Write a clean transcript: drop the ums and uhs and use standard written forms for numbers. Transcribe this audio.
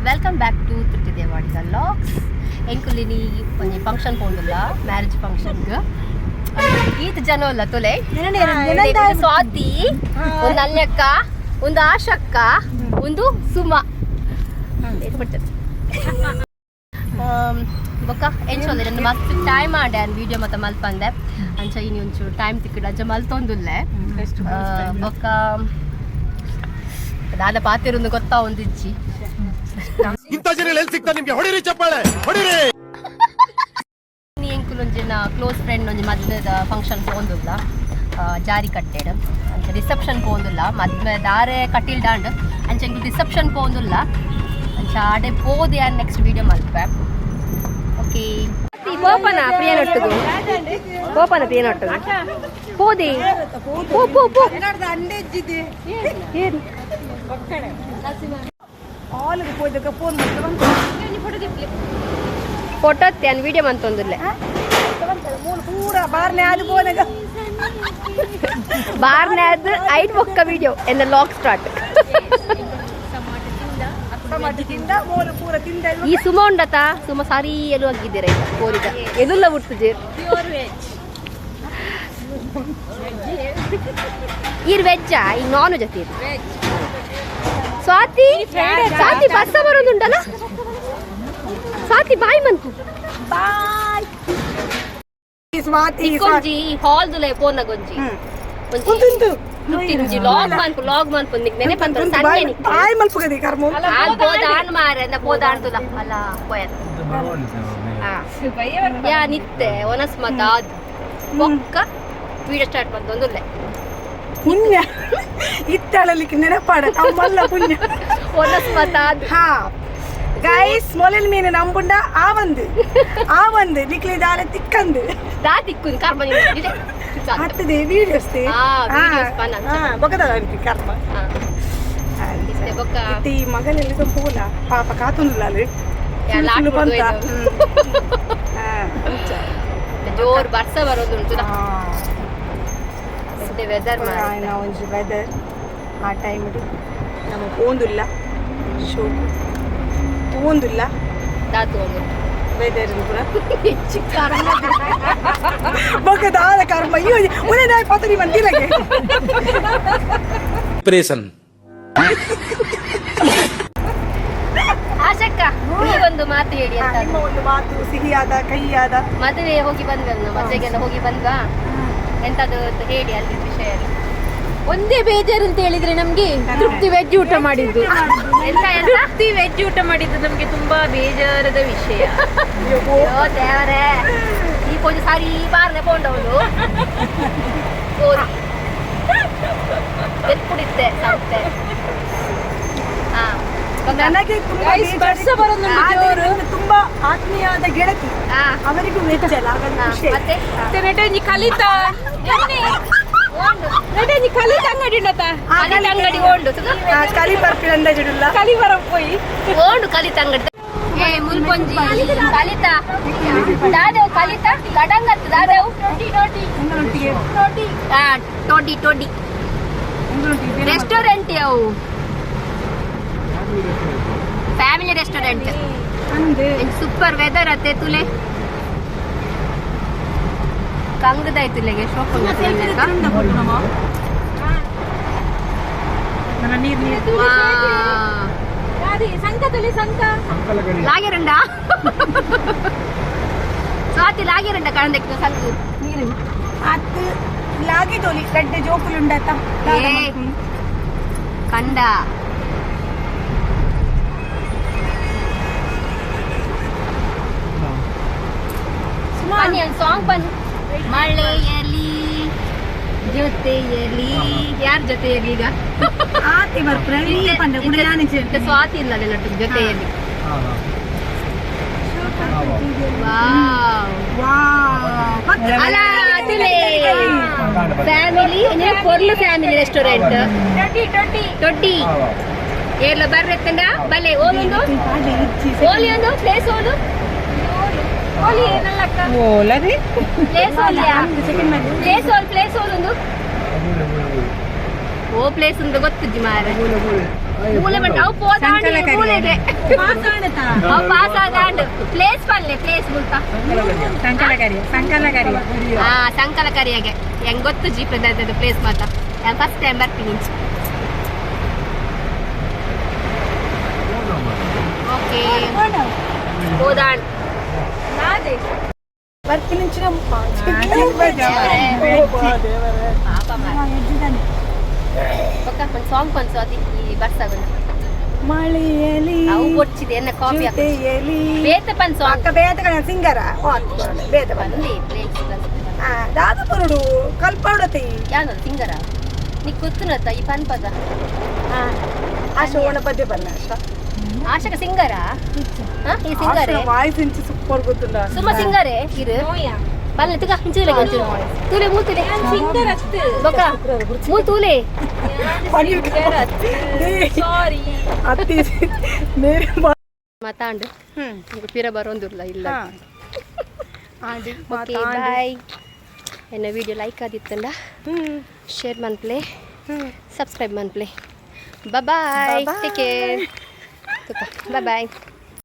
Welcome back to ತೃಪ್ತಿ Devadiga logs. ಎಂಕುಲಿನಿ ಒಂಜಿ function ಪೋಂಡುಲ್ಲ, marriage ಫಂಕ್ಷನ್ಗ್ ಈತ್ ಜನ ಅಲ್ಲ ತೊಲೆ ಸ್ವಾತಿ, ಒಂದು ಅಲ್ಯಕ್ಕ, ಒಂದು ಆಶಕ್ಕ, ಒಂದು ಸುಮ ಬೊಕ್ಕ ಎಂಚೋಲೆ ನನ್ನ ಮಸ್ತ್ ಟೈಮ್ ಆಡೆ ಅನ್ ವಿಡಿಯೋ ಮತ್ತೆ ಮಲ್ಪಂದೆ ಅಂಚ ಇನಿ ಒಂಚೂರು ಟೈಮ್ ತಿಕ್ಕಡ ಅಂಚ ಮಲ್ತೊಂದುಲ್ಲೆ ಬೊಕ್ಕ ದಾದ ಪಾತಿರೊಂದು ಗೊತ್ತಾ ಒಂದಿಜ್ಜಿ ಇಂತ ಜನ ಎಲ್ಲಿ ಸಿಗ್ತಾ ನಿಮ್ಗೆ ಹೊಡಿರಿ ಚಪ್ಪಾಳೆ ಹೊಡಿರಿ. ಎಂಕುಲೊಂಜಿನ ಕ್ಲೋಸ್ ಫ್ರೆಂಡ್ ಒಂಜಿ ಮದ್ವೆದ ಫಂಕ್ಷನ್ ಪೋಂದುಲ್ಲ, ಜಾರಿ ಕಟ್ಟೆಡ್ ಅಂಚ ರಿಸೆಪ್ಷನ್ ಪೋಂದುಲ್ಲ, ಮದ್ವೆ ದಾರೆ ಕಟ್ಟಿಲ್ ದಾಂಡ್ ಅಂಚ ಎಂಕುಲು ರಿಸೆಪ್ಷನ್ ಪೋಂದುಲ್ಲ ಅಂಚ ಆಡೆ ಪೋದೆ ಆನ್ ನೆಕ್ಸ್ಟ್ ವಿಡಿಯೋ ಮಲ್ಪೆ. ಓಕೆ ಪೋಪನ ಪ್ರಿಯನೊಟ್ಟುಗು ಪೋಪನ ಪ್ರಿಯನೊಟ್ಟುಗು ಪೋದೆ ಪೋ ಪೋ ಪೋ ಏನು ಫೋಟೋ ತ್ಯಾನ್ ವಿಡಿಯೋ ಮಂತೊಂದುಲ್ಲೆ ಬಾರ್ನೆ ಅದು ಐಟ್ ಬೊಕ್ಕ ವಿಡಿಯೋ ಎನ್ನ ಲಾಗ್ ಸ್ಟಾರ್ಟ್. ಈ ಸುಮ ಉಂಡತ ಸುಮ ಸಾರಿ ಎಲು ಆಗಿದ್ದೀರ ಕೋರಿದ ಎದುಲ್ಲ ಬಿಡ್ತದೆ ಈರ್ ವೆಜ್ಜಾ ಈ ನಾನ್ ವೆಜ್ ಅತಿ ಸ್ವಾತಿ ಸ್ವಾತಿ ಬಸ್ಸ ಬರೋದುಂಟಲ್ಲ ಸ್ವಾತಿ ಬಾಯ್ ಮಂತು ಬಾಯ್ ಸ್ವಾತಿ ಗೊಂಜಿ ಹಾಲ್ ದುಲೆ ಪೋನ ಗೊಂಜಿ ಒಂಜಿ ಲಾಗ್ ಮನ್ಪು ನಿಕ್ ನೆನೆ ಪಂತ ಸನ್ನೆ ನಿಕ್ ಬಾಯ್ ಮಲ್ಪುಗದಿ ಕರ್ಮ ಆಲ್ ಬೋದಾನ್ ಮಾರೆ ನ ಬೋದಾನ್ ತುಲ ಅಲ್ಲ ಪೋಯನ್ ಯಾ ನಿತ್ತೆ ಒನಸ್ ಮತಾದ್ ಬೊಕ್ಕ ವಿಡಿಯೋ ಸ್ಟಾರ್ಟ್ ಮಂತೊಂದುಲ್ಲೆ ಪುಣ್ಯ ಇತ್ತಳಲಿಕ್ಕೆ ನೆನಪಾಡ ನಮ್ಮಲ್ಲ ಪುಣ್ಯ ಒನಸ್ ಮತಾದ್ ಹಾ ಗೈಸ್ ಮೊಲಲ್ ಮೀನು ನಂಬುಂಡ ಆ ಒಂದು ನಿಕ್ಲಿ ದಾಲೆ ತಿಕ್ಕಂದು ದಾ ತಿಕ್ಕುನ್ ಕರ್ಮ ನಿದೆ ಹತ್ತದೆ ವೀಡಿಯೋಸ್ ತೆ ವೀಡಿಯೋಸ್ ಪನ ಬಗದ ಕರ್ಮ ಇತ್ತೆ ಬೊಕ್ಕ ಈ ಮಗಲೆಲ್ಲ ಸಂಪೂಲ ಪಾಪ ಕಾತುಂದುಲಾಲೆ ಲಾಟ್ ಬಂತ ಜೋರ್ ಬರ್ಸ ಬರೋದುಂಟು ವೆದರ್ ಒಂಜಿ ವೆದರ್ ಆ ಟೈಮ್ ನಮ್ಮ ಪೋಂದುಲ್ಲ ಶೋ ತೋಂದುಲ್ಲ ದಾತು ಒಂದು ವೆದರ್ ಪೂರ ಬೊಕ್ಕ ದಾದ ಕರ್ಮ ಅಯ್ಯೋ ಉನೆ ನಾಯಿ ಪತರಿ ಮಂದಿರಗೆ ಪ್ರೇಸನ್ ಆಶಕ್ಕ ನೀವೊಂದು ಮಾತು ಹೇಳಿ ಅಂತ. ನಿಮ್ಮ ಒಂದು ಮಾತು ಸಿಹಿಯಾದ ಕಹಿಯಾದ. ಮದುವೆ ಹೋಗಿ ಬಂದ್ವಲ್ಲ, ಮದುವೆಗೆಲ್ಲ ಹೋಗಿ ಬಂದ್ವಾ, ಎಂತದು ಹೇಳಿ ಅಲ್ಲಿ ವಿಷಯ. ಒಂದೇ ಬೇಜಾರು ಅಂತ ಹೇಳಿದ್ರೆ ನಮ್ಗೆ ತೃಪ್ತಿ ವೆಜ್ ಊಟ ಮಾಡಿದ್ದು, ತೃಪ್ತಿ ವೆಜ್ ಊಟ ಮಾಡಿದ್ದು ನಮ್ಗೆ ತುಂಬಾ ಬೇಜಾರದ ವಿಷಯ. ದೇವರೇ ಈ ಕೊಂಚ ಸಾರಿ ಬಾರ್ನೆ ಕೊಂಡವಳು ಎತ್ಕುಡಿತ್ತೆ ಸಾಕ್ತೆ. ನನಗೆ ತುಂಬಾ ಆತ್ಮೀಯವಾದ ಗೆಳತಿ, ಅವರಿಗೂ ವೆಜ್ ಅಲ್ಲ ಮತ್ತೆ ಕಲಿತ ಕಲಿತ ಅಂಗಡಿ ಅಂಗಡಿ ಓಂಡು ಕಲಿ ಬರ್ಪಿನಂದ ಜಿಡುಲ್ಲ ಕಲಿ ಬರ ಪೋಯಿ ಓಂಡು ಕಲಿತ ಅಂಗಡಿ ಏ ಮುಲ್ಪೊಂಜಿ ಕಲಿತ ದಾದೇವ್ ಕಲಿತ ಗಡಂಗತ್ ದಾದೇವ್ ಟೋಟಿ ರೆಸ್ಟೋರೆಂಟ್ ಅವು ಫ್ಯಾಮಿಲಿ ರೆಸ್ಟೋರೆಂಟ್ ಸೂಪರ್ ವೆದರ್ ಅತ್ತೆ ತುಲೆ ಕಂಗದಾಯ್ತುಲೆಗೆ ಶೋಕ್ ಲಾಗಿರಂಡ ಸ್ವಾತಿ ಲಾಗಿರಂಡ ಕಣದಕ್ಕೆ ಸಂಕು ನೀರು ಅದು ಲಾಗಿದೋಲಿ ಗಡ್ಡೆ ಜೋಕುಲುಂಡತ ಕಂಡ ಸಾಂಗ್ ಬಂದು ಮಳೆಯಲಿ ಜೊತೆಯಲಿ ಯಾರ ಜೊತೆಯಲ್ಲಿ ಈಗ ಸ್ವಾತಿ ಇಲ್ಲ ಜೊತೆಯಲ್ಲಿ ಫ್ಯಾಮಿಲಿ ಕೊರ್ಲು ಫ್ಯಾಮಿಲಿ ರೆಸ್ಟೋರೆಂಟ್ ದೊಡ್ಡಿ ಏರ್ಲ ಬರ್ರೆತ್ತಂಡ ಬಲೆ ಓಲೊಂದು ಓಲಿ ಒಂದು ಪ್ಲೇಸ್ ಓಲು ಓಲಿ ಏನಲ್ಲಕ್ಕ ಓಲರಿ ಪ್ಲೇಸ್ ಓಲಿಯಾ ಪ್ಲೇಸ್ ಓಲೊಂದು ಓ ಪ್ಲೇಸ್ ಅಂತ ಗೊತ್ತಿಜ್ಜಿ ಮಾರ ಮೂಲೆ ಬಟ್ ಅವು ಪೋದಾಣಿ ಮೂಲೆಗೆ ಪಾಸ್ ಆಗಾಂಡ್ ಪ್ಲೇಸ್ ಪಲ್ಲೆ ಪ್ಲೇಸ್ ಮುಲ್ತ ಸಂಕಲಕರಿಯಾಗೆ ಹೆಂಗ್ ಗೊತ್ತು ಜಿ ಪ್ರದೇಶದ ಪ್ಲೇಸ್ ಮಾತ ಫಸ್ಟ್ ಟೈಮ್ ಬರ್ತೀನಿ ಓಕೆ ಹೋದಾಣ್ ಬರ್ತೀನಿ ಒಂದು ಸಾಂಗ್ ಬಂತು ಅದು ಈ ಬರ್ಸಾಗುಂಡು ಮಳೆಯಲಿ ಅವು ಬೊಚ್ಚಿದೆ ಎನ್ನ ಕಾಫಿ ಜೊತೆಯಲಿ ಬೇತ ಪನ್ ಸಾಂಗ್ ಅಕ್ಕ ಬೇತಗಳ ಸಿಂಗರ ಬೇತ ಬಂದಿ ಪ್ಲೇಸ್ ದಾದಪುರುಡು ಕಲ್ಪಾಡತಿ ಯಾನು ಸಿಂಗರ ನೀ ಗೊತ್ತುನತ್ತ ಈ ಪನ್ ಪದ ಆಶಾ ಓಣ ಪದ್ಯ ಬಲ್ಲ ಆಶಕ ಸಿಂಗರ ಈ ಸಿಂಗರೆ ವಾಯ್ಸ್ ಇಂಚು ಸೂಪರ್ ಗೊತ್ತುಂಡ ಸುಮ್ಮ ಸಿಂಗರೆ ಇರು ಪಲ್ಲೆ ತುಗ ಇಂಚುಲೆ ಗಂಚು ತೂಲೆ ಮೂತುಲೆ ಸಿಂಗರ ಬೊಕ ಮೂ ತೂಲೆ ಸಾರಿ ಅತ್ತಿ ಮೇರೆ ಮಾತಾಂಡು ಪಿರ ಬರೋಂದಿಲ್ಲ ಇಲ್ಲ ಆಡಿ ಓಕೆ ಬಾಯ್ ಎನ್ನ ವಿಡಿಯೋ ಲೈಕ್ ಆದಿತ್ತಂಡ ಶೇರ್ ಮನ್ಪ್ಲೆ ಸಬ್ಸ್ಕ್ರೈಬ್ ಮನ್ಪ್ಲೆ ಬಾಯ್ ಟೇಕ್ ಕೇರ್ ಬಾಯ್